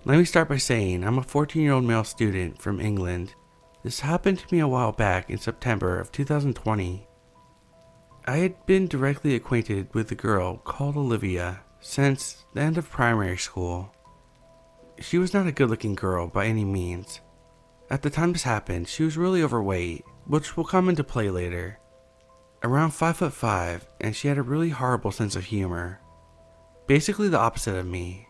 Let me start by saying I'm a 14-year-old male student from England. This happened to me a while back in September of 2020. I had been directly acquainted with a girl called Olivia since the end of primary school. She was not a good-looking girl by any means. At the time this happened, she was really overweight, which will come into play later. Around 5'5", and she had a really horrible sense of humor. Basically the opposite of me.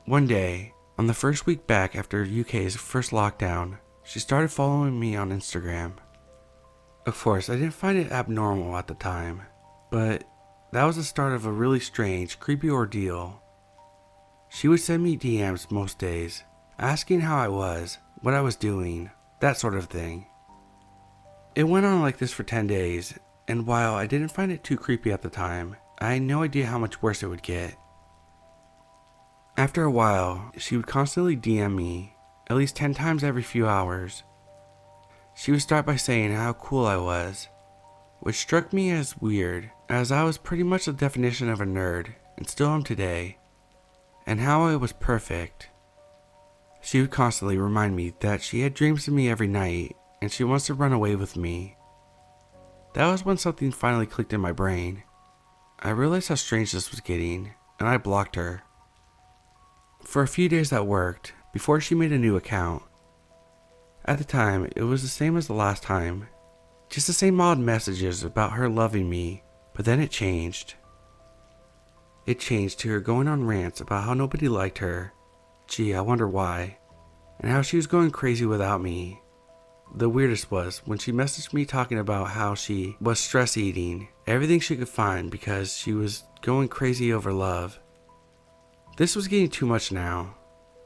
One day, on the first week back after UK's first lockdown, she started following me on Instagram. Of course, I didn't find it abnormal at the time, but that was the start of a really strange, creepy ordeal. She would send me DMs most days, asking how I was, what I was doing, that sort of thing. It went on like this for 10 days, and while I didn't find it too creepy at the time, I had no idea how much worse it would get. After a while, she would constantly DM me, at least 10 times every few hours. She would start by saying how cool I was, which struck me as weird, as I was pretty much the definition of a nerd, and still am today, and how I was perfect. She would constantly remind me that she had dreams of me every night, and she wants to run away with me. That was when something finally clicked in my brain. I realized how strange this was getting, and I blocked her. For a few days that worked, before she made a new account. At the time, it was the same as the last time. Just the same odd messages about her loving me, but then it changed. It changed to her going on rants about how nobody liked her. Gee, I wonder why. And how she was going crazy without me. The weirdest was when she messaged me talking about how she was stress eating everything she could find because she was going crazy over love. This was getting too much now.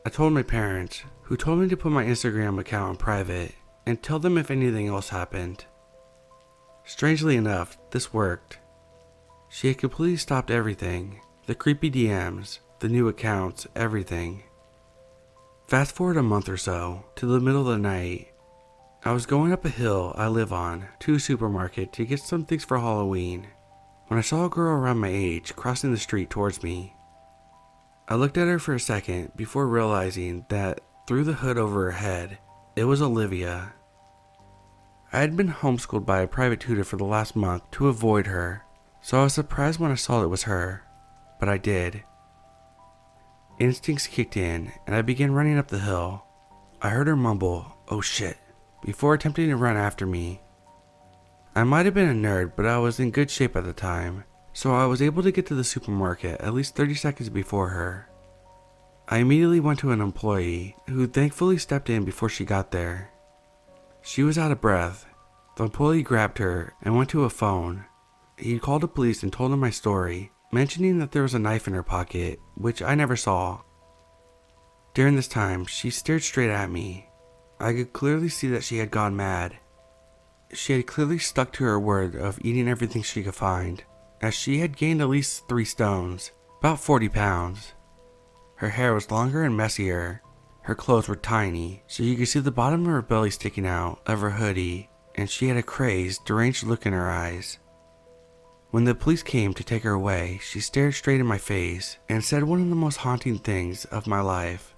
I told my parents, who told me to put my Instagram account on private and tell them if anything else happened. Strangely enough, this worked. She had completely stopped everything. The creepy DMs, the new accounts, everything. Fast forward a month or so, to the middle of the night. I was going up a hill I live on to a supermarket to get some things for Halloween when I saw a girl around my age crossing the street towards me. I looked at her for a second before realizing that through the hood over her head, it was Olivia. I had been homeschooled by a private tutor for the last month to avoid her, so I was surprised when I saw it was her, but I did. Instincts kicked in and I began running up the hill. I heard her mumble, "Oh shit," before attempting to run after me. I might have been a nerd, but I was in good shape at the time, so I was able to get to the supermarket at least 30 seconds before her. I immediately went to an employee, who thankfully stepped in before she got there. She was out of breath. The employee grabbed her and went to a phone. He called the police and told them my story, mentioning that there was a knife in her pocket, which I never saw. During this time, she stared straight at me. I could clearly see that she had gone mad. She had clearly stuck to her word of eating everything she could find, as she had gained at least 3 stones, about 40 pounds. Her hair was longer and messier. Her clothes were tiny, so you could see the bottom of her belly sticking out of her hoodie, and she had a crazed, deranged look in her eyes. When the police came to take her away, she stared straight in my face and said one of the most haunting things of my life.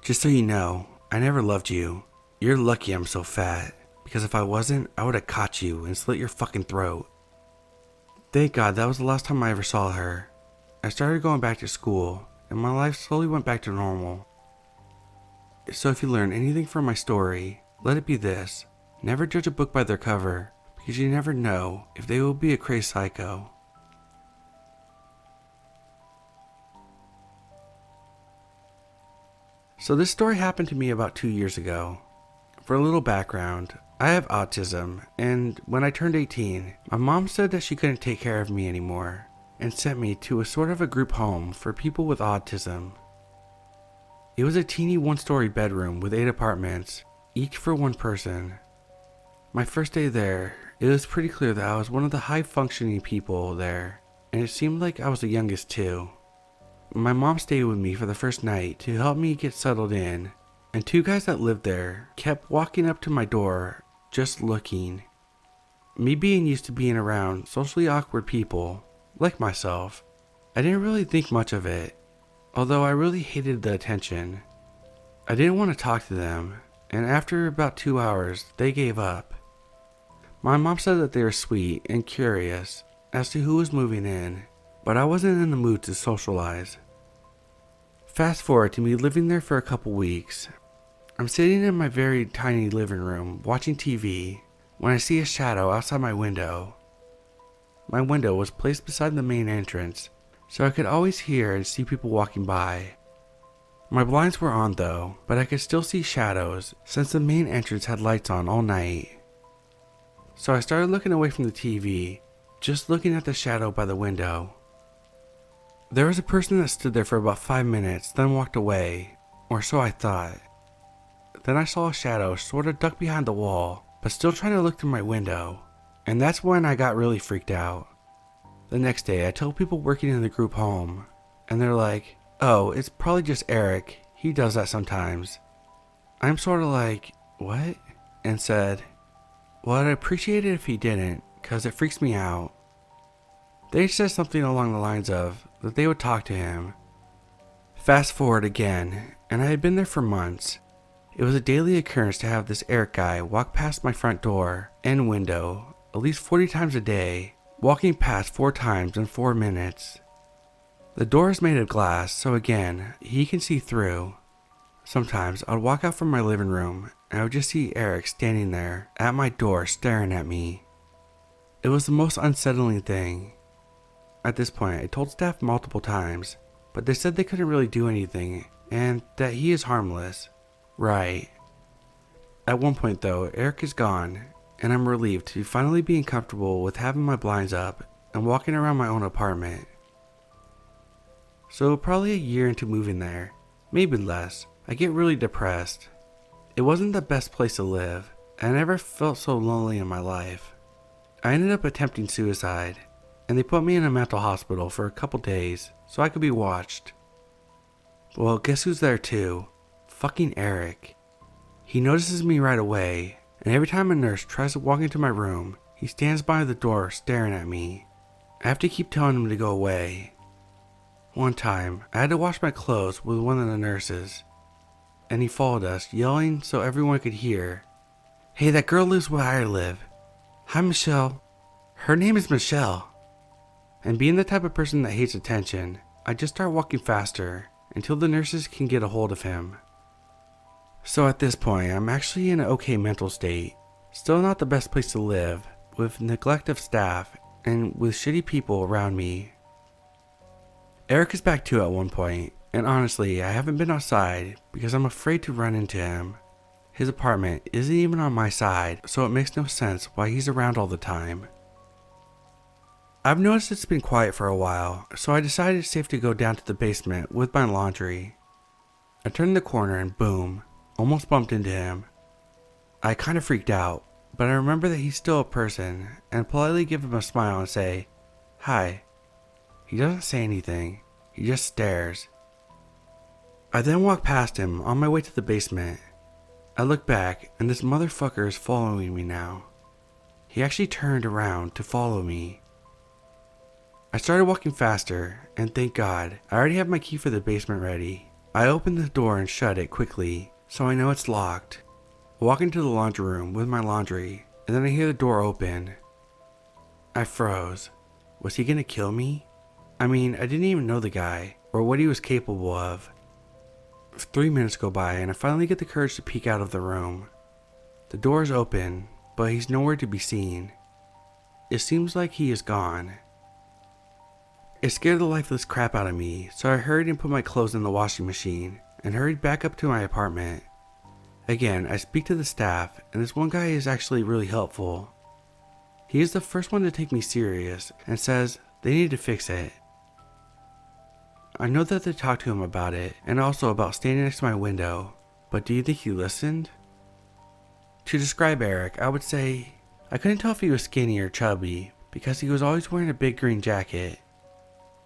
"Just so you know, I never loved you. You're lucky I'm so fat, because if I wasn't, I would have caught you and slit your fucking throat." Thank God that was the last time I ever saw her. I started going back to school, and my life slowly went back to normal. So if you learn anything from my story, let it be this: never judge a book by their cover, because you never know if they will be a crazed psycho. So this story happened to me about 2 years ago. For a little background, I have autism, and when I turned 18, my mom said that she couldn't take care of me anymore, and sent me to a sort of a group home for people with autism. It was a teeny 1-story bedroom with 8 apartments, each for 1 person. My first day there, it was pretty clear that I was one of the high-functioning people there, and it seemed like I was the youngest too. My mom stayed with me for the first night to help me get settled in, and 2 guys that lived there kept walking up to my door, just looking. Me being used to being around socially awkward people, like myself, I didn't really think much of it. although I really hated the attention. I didn't want to talk to them, and after about 2 hours, they gave up. My mom said that they were sweet and curious as to who was moving in, but I wasn't in the mood to socialize. Fast forward to me living there for a couple weeks. I'm sitting in my very tiny living room watching TV when I see a shadow outside my window. My window was placed beside the main entrance, so I could always hear and see people walking by. My blinds were on though, but I could still see shadows since the main entrance had lights on all night. So I started looking away from the TV, just looking at the shadow by the window. There was a person that stood there for about 5 minutes, then walked away, or so I thought. Then I saw a shadow sort of duck behind the wall, but still trying to look through my window, and that's when I got really freaked out. The next day I told people working in the group home, and they're like, "Oh, it's probably just Eric, he does that sometimes." I'm sort of like, "What?" and said, "Well, I'd appreciate it if he didn't, cause it freaks me out." They said something along the lines of that they would talk to him. Fast forward again, and I had been there for months. It was a daily occurrence to have this Eric guy walk past my front door and window at least 40 times a day, walking past 4 times in 4 minutes. The door is made of glass, so again, he can see through. Sometimes I'd walk out from my living room and I would just see Eric standing there at my door staring at me. It was the most unsettling thing. At this point, I told staff multiple times, but they said they couldn't really do anything and that he is harmless. Right. At one point though, Eric is gone, and I'm relieved to finally being comfortable with having my blinds up and walking around my own apartment. So probably a year into moving there, maybe less, I get really depressed. It wasn't the best place to live, and I never felt so lonely in my life. I ended up attempting suicide, and they put me in a mental hospital for a couple days so I could be watched. Well, guess who's there too? Fucking Eric. He notices me right away, and every time a nurse tries to walk into my room, he stands by the door staring at me. I have to keep telling him to go away. One time, I had to wash my clothes with one of the nurses, and he followed us, yelling so everyone could hear, "Hey, that girl lives where I live. Hi, Michelle. Her name is Michelle." And being the type of person that hates attention, I just start walking faster until the nurses can get a hold of him. So at this point, I'm actually in an okay mental state. Still not the best place to live, with neglect of staff and with shitty people around me. Eric is back too at one point, and honestly, I haven't been outside because I'm afraid to run into him. His apartment isn't even on my side, so it makes no sense why he's around all the time. I've noticed it's been quiet for a while, so I decided it's safe to go down to the basement with my laundry. I turned the corner and boom, almost bumped into him. I kind of freaked out, but I remember that he's still a person and politely give him a smile and say, "Hi." He doesn't say anything, he just stares. I then walk past him on my way to the basement. I look back and this motherfucker is following me now. He actually turned around to follow me. I started walking faster, and thank God, I already have my key for the basement ready. I open the door and shut it quickly, so I know it's locked. I walk into the laundry room with my laundry, and then I hear the door open. I froze. Was he gonna kill me? I mean, I didn't even know the guy, or what he was capable of. 3 minutes go by, and I finally get the courage to peek out of the room. The door is open, but he's nowhere to be seen. It seems like he is gone. It scared the lifeless crap out of me, so I hurried and put my clothes in the washing machine and hurried back up to my apartment. Again, I speak to the staff, and this one guy is actually really helpful. He is the first one to take me serious and says they need to fix it. I know that they talked to him about it and also about standing next to my window, but do you think he listened? To describe Eric, I would say I couldn't tell if he was skinny or chubby because he was always wearing a big green jacket.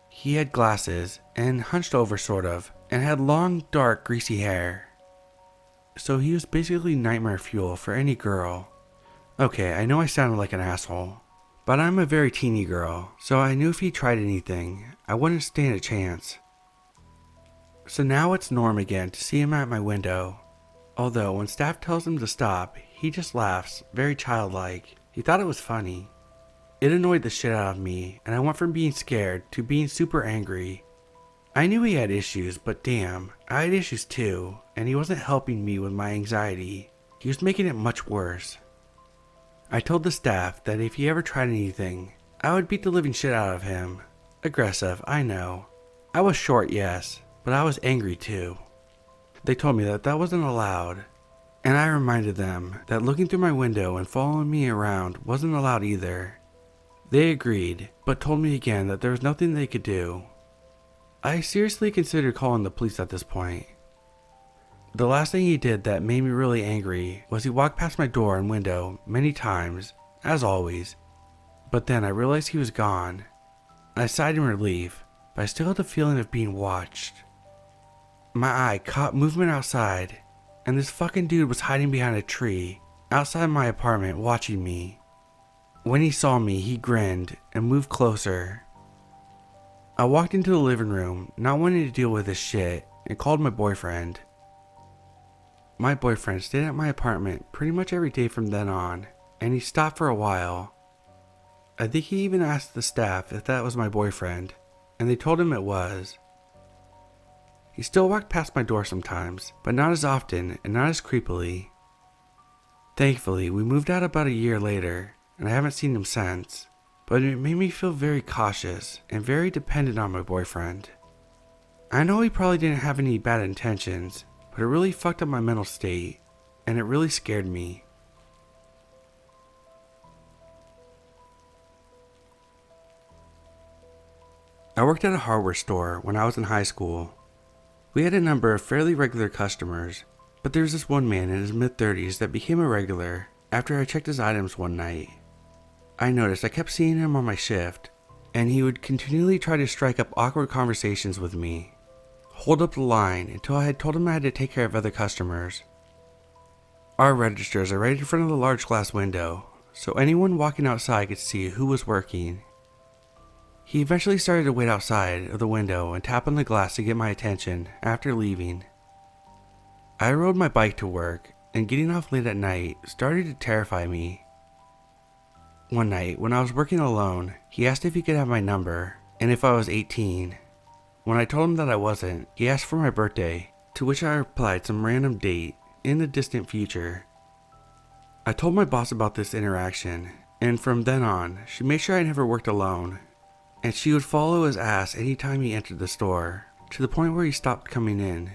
He had glasses and hunched over sort of, and had long, dark, greasy hair. So he was basically nightmare fuel for any girl. Okay, I know I sounded like an asshole, but I'm a very teeny girl, so I knew if he tried anything, I wouldn't stand a chance. So now it's norm again to see him at my window. Although when staff tells him to stop, he just laughs, very childlike. He thought it was funny. It annoyed the shit out of me, and I went from being scared to being super angry. I knew he had issues, but damn, I had issues too, and he wasn't helping me with my anxiety. He was making it much worse. I told the staff that if he ever tried anything, I would beat the living shit out of him. Aggressive, I know. I was short, yes, but I was angry too. They told me that wasn't allowed, and I reminded them that looking through my window and following me around wasn't allowed either. They agreed, but told me again that there was nothing they could do. I seriously considered calling the police at this point. The last thing he did that made me really angry was he walked past my door and window many times, as always, but then I realized he was gone. I sighed in relief, but I still had the feeling of being watched. My eye caught movement outside, and this fucking dude was hiding behind a tree outside my apartment watching me. When he saw me, he grinned and moved closer. I walked into the living room, not wanting to deal with this shit, and called my boyfriend. My boyfriend stayed at my apartment pretty much every day from then on, and he stopped for a while. I think he even asked the staff if that was my boyfriend, and they told him it was. He still walked past my door sometimes, but not as often and not as creepily. Thankfully, we moved out about a year later, and I haven't seen him since, but it made me feel very cautious and very dependent on my boyfriend. I know he probably didn't have any bad intentions, but it really fucked up my mental state, and it really scared me. I worked at a hardware store when I was in high school. We had a number of fairly regular customers, but there was this one man in his mid-30s that became a regular after I checked his items one night. I noticed I kept seeing him on my shift, and he would continually try to strike up awkward conversations with me, hold up the line until I had told him I had to take care of other customers. Our registers are right in front of the large glass window, so anyone walking outside could see who was working. He eventually started to wait outside of the window and tap on the glass to get my attention after leaving. I rode my bike to work, and getting off late at night started to terrify me. One night, when I was working alone, he asked if he could have my number, and if I was 18. When I told him that I wasn't, he asked for my birthday, to which I replied some random date in the distant future. I told my boss about this interaction, and from then on, she made sure I never worked alone, and she would follow his ass anytime he entered the store, to the point where he stopped coming in.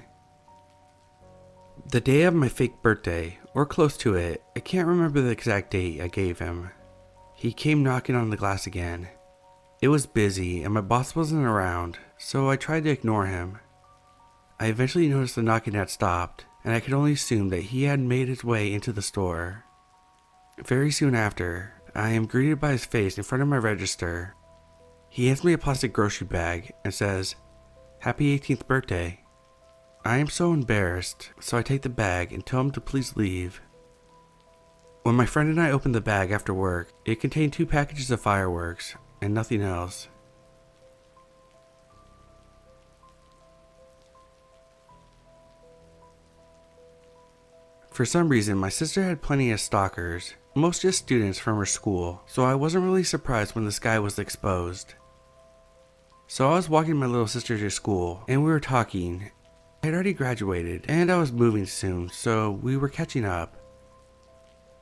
The day of my fake birthday, or close to it, I can't remember the exact date I gave him, he came knocking on the glass again. It was busy and my boss wasn't around, so I tried to ignore him. I eventually noticed the knocking had stopped, and I could only assume that he had made his way into the store. Very soon after, I am greeted by his face in front of my register. He hands me a plastic grocery bag and says, "Happy 18th birthday." I am so embarrassed, so I take the bag and tell him to please leave. When my friend and I opened the bag after work, it contained 2 packages of fireworks and nothing else. For some reason, my sister had plenty of stalkers, most just students from her school, so I wasn't really surprised when this guy was exposed. So I was walking my little sister to school, and we were talking. I had already graduated, and I was moving soon, so we were catching up.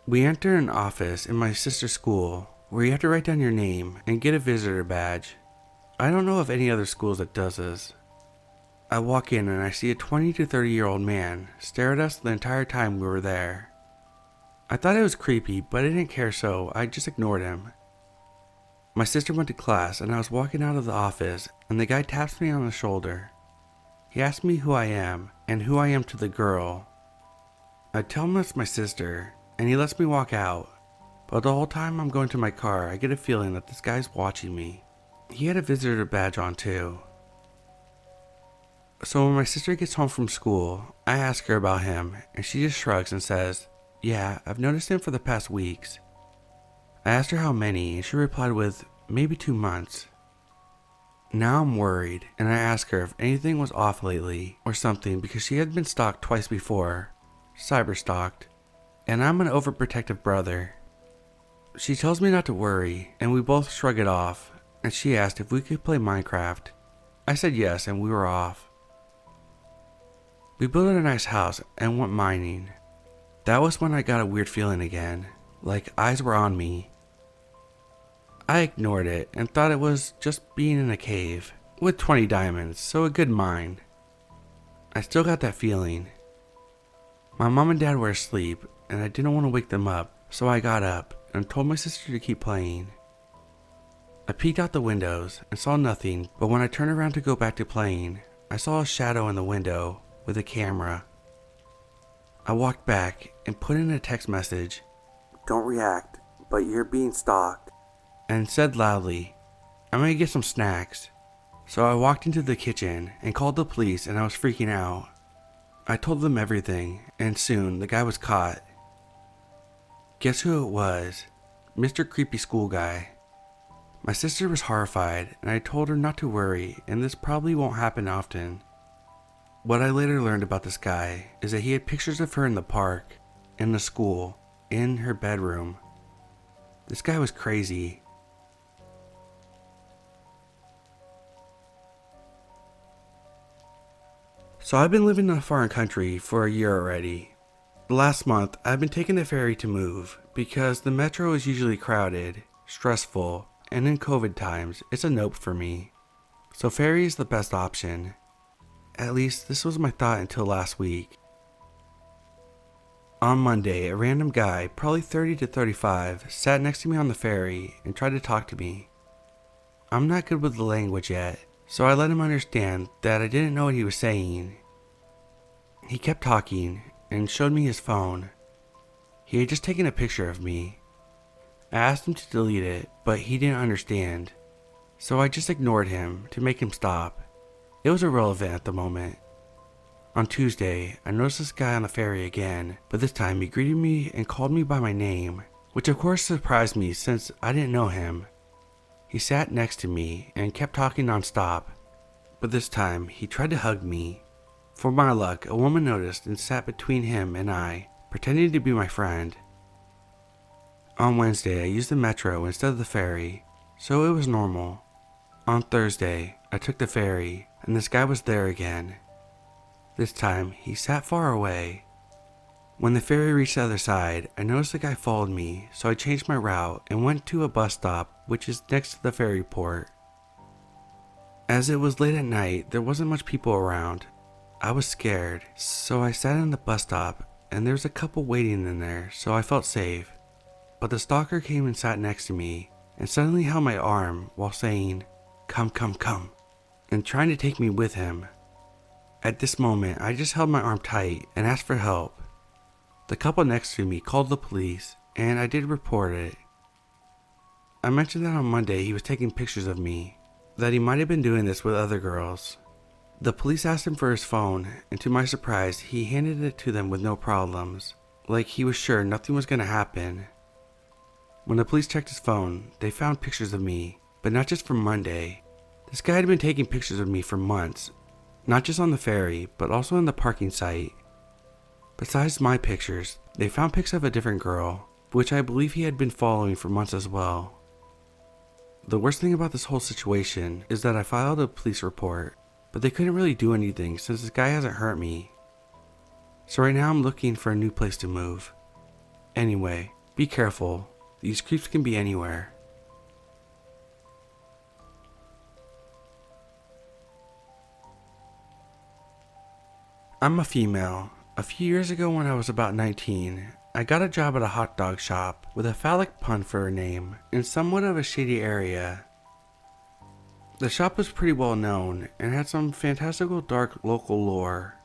We enter an office in my sister's school, where you have to write down your name and get a visitor badge. I don't know of any other schools that does this. I walk in and I see a 20 to 30-year-old man stare at us the entire time we were there. I thought it was creepy, but I didn't care, so I just ignored him. My sister went to class and I was walking out of the office and the guy taps me on the shoulder. He asks me who I am and who I am to the girl. I tell him it's my sister and he lets me walk out, but the whole time I'm going to my car I get a feeling that this guy's watching me. He had a visitor badge on too. So when my sister gets home from school, I ask her about him and she just shrugs and says, "Yeah, I've noticed him for the past weeks." I asked her how many and she replied with, "Maybe 2 months." Now I'm worried, and I ask her if anything was off lately or something because she had been stalked twice before, cyber stalked, and I'm an overprotective brother. She tells me not to worry, and we both shrug it off, and she asked if we could play Minecraft. I said yes, and we were off. We built a nice house and went mining. That was when I got a weird feeling again, like eyes were on me. I ignored it and thought it was just being in a cave with 20 diamonds, so a good mine. I still got that feeling. My mom and dad were asleep, and I didn't want to wake them up, so I got up and told my sister to keep playing. I peeked out the windows and saw nothing, but when I turned around to go back to playing, I saw a shadow in the window with a camera. I walked back and put in a text message, "Don't react, but you're being stalked," and said loudly, "I'm gonna get some snacks." So I walked into the kitchen and called the police, and I was freaking out. I told them everything, and soon the guy was caught. Guess who it was? Mr. Creepy School Guy. My sister was horrified, and I told her not to worry, and this probably won't happen often. What I later learned about this guy is that he had pictures of her in the park, in the school, in her bedroom. This guy was crazy. So I've been living in a foreign country for a year already. Last month, I've been taking the ferry to move because the metro is usually crowded, stressful, and in COVID times, it's a nope for me. So ferry is the best option. At least this was my thought until last week. On Monday, a random guy, probably 30 to 35, sat next to me on the ferry and tried to talk to me. I'm not good with the language yet, so I let him understand that I didn't know what he was saying. He kept talking and showed me his phone. He had just taken a picture of me. I asked him to delete it, but he didn't understand, so I just ignored him to make him stop. It was irrelevant at the moment. On Tuesday, I noticed this guy on the ferry again, but this time he greeted me and called me by my name, which of course surprised me since I didn't know him. He sat next to me and kept talking non-stop, but this time he tried to hug me. For my luck, a woman noticed and sat between him and I, pretending to be my friend. On Wednesday, I used the metro instead of the ferry, so it was normal. On Thursday, I took the ferry, and this guy was there again. This time, he sat far away. When the ferry reached the other side, I noticed the guy followed me, so I changed my route and went to a bus stop, which is next to the ferry port. As it was late at night, there wasn't much people around. I was scared, so I sat in the bus stop, and there was a couple waiting in there, so I felt safe. But the stalker came and sat next to me, and suddenly held my arm while saying, "Come, come, come," and trying to take me with him. At this moment, I just held my arm tight and asked for help. The couple next to me called the police, and I did report it. I mentioned that on Monday he was taking pictures of me, that he might have been doing this with other girls. The police asked him for his phone, and to my surprise, he handed it to them with no problems, like he was sure nothing was going to happen. When the police checked his phone, they found pictures of me, but not just from Monday. This guy had been taking pictures of me for months, not just on the ferry, but also in the parking site. Besides my pictures, they found pics of a different girl, which I believe he had been following for months as well. The worst thing about this whole situation is that I filed a police report, but they couldn't really do anything since this guy hasn't hurt me. So right now I'm looking for a new place to move. Anyway, be careful. These creeps can be anywhere. I'm a female. A few years ago when I was about 19, I got a job at a hot dog shop with a phallic pun for a name in somewhat of a shady area. The shop was pretty well known and had some fantastical dark local lore.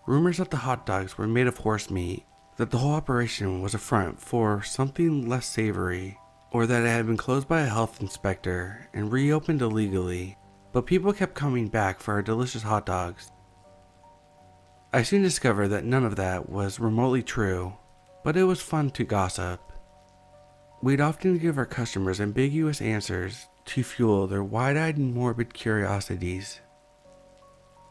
Rumors that the hot dogs were made of horse meat, that the whole operation was a front for something less savory, or that it had been closed by a health inspector and reopened illegally, but people kept coming back for our delicious hot dogs. I soon discovered that none of that was remotely true, but it was fun to gossip. We'd often give our customers ambiguous answers to fuel their wide-eyed and morbid curiosities.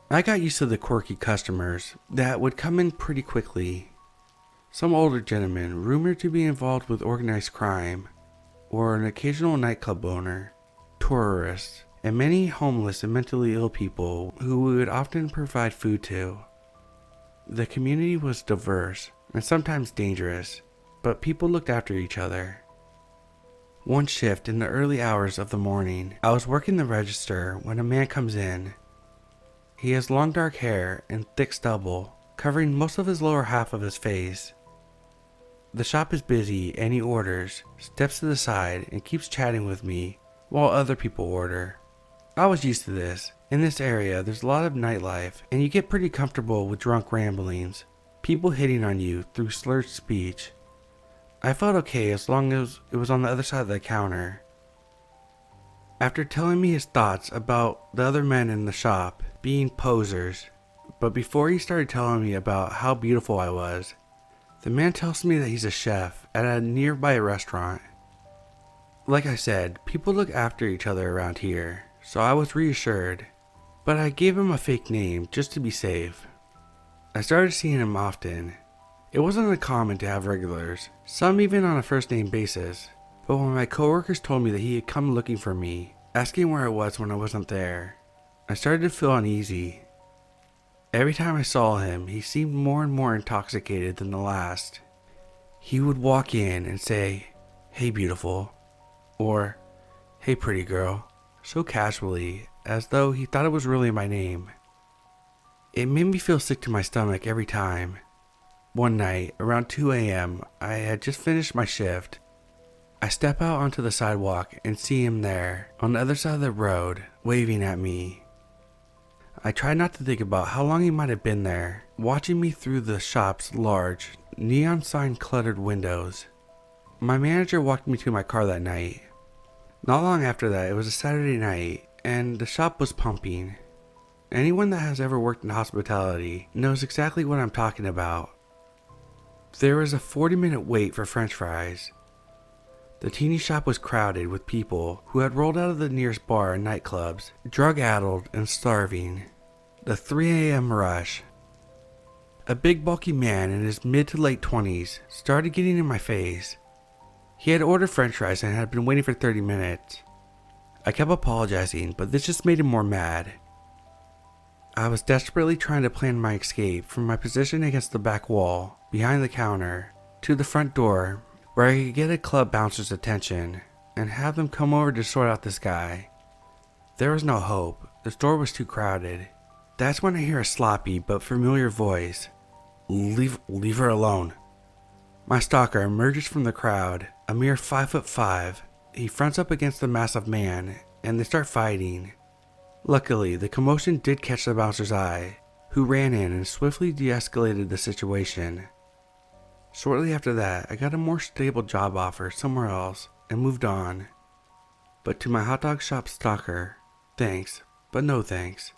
I got used to the quirky customers that would come in pretty quickly. Some older gentlemen rumored to be involved with organized crime, or an occasional nightclub owner, tourists, and many homeless and mentally ill people who we would often provide food to. The community was diverse and sometimes dangerous, but people looked after each other. One shift in the early hours of the morning, I was working the register when a man comes in. He has long dark hair and thick stubble, covering most of his lower half of his face. The shop is busy and he orders, steps to the side, and keeps chatting with me while other people order. I was used to this. In this area, there's a lot of nightlife, and you get pretty comfortable with drunk ramblings, people hitting on you through slurred speech. I felt okay as long as it was on the other side of the counter. After telling me his thoughts about the other men in the shop being posers, but before he started telling me about how beautiful I was, the man tells me that he's a chef at a nearby restaurant. Like I said, people look after each other around here, so I was reassured, but I gave him a fake name just to be safe. I started seeing him often. It wasn't uncommon to have regulars, some even on a first name basis, but when my coworkers told me that he had come looking for me, asking where I was when I wasn't there, I started to feel uneasy. Every time I saw him, he seemed more and more intoxicated than the last. He would walk in and say, "Hey beautiful," or "Hey pretty girl," so casually, as though he thought it was really my name. It made me feel sick to my stomach every time. One night, around 2 a.m., I had just finished my shift. I step out onto the sidewalk and see him there, on the other side of the road, waving at me. I try not to think about how long he might have been there, watching me through the shop's large, neon sign cluttered windows. My manager walked me to my car that night. Not long after that, it was a Saturday night, and the shop was pumping. Anyone that has ever worked in hospitality knows exactly what I'm talking about. There was a 40-minute wait for French fries. The teeny shop was crowded with people who had rolled out of the nearest bar and nightclubs, drug-addled and starving. The 3 a.m. rush. A big bulky man in his mid to late 20s started getting in my face. He had ordered French fries and had been waiting for 30 minutes. I kept apologizing, but this just made him more mad. I was desperately trying to plan my escape from my position against the back wall, behind the counter, to the front door, where I could get a club bouncer's attention and have them come over to sort out this guy. There was no hope. The store was too crowded. That's when I hear a sloppy but familiar voice. Leave her alone." My stalker emerges from the crowd, a mere 5'5". He fronts up against the massive man, and they start fighting. Luckily, the commotion did catch the bouncer's eye, who ran in and swiftly de-escalated the situation. Shortly after that, I got a more stable job offer somewhere else and moved on. But to my hot dog shop stalker, thanks, but no thanks.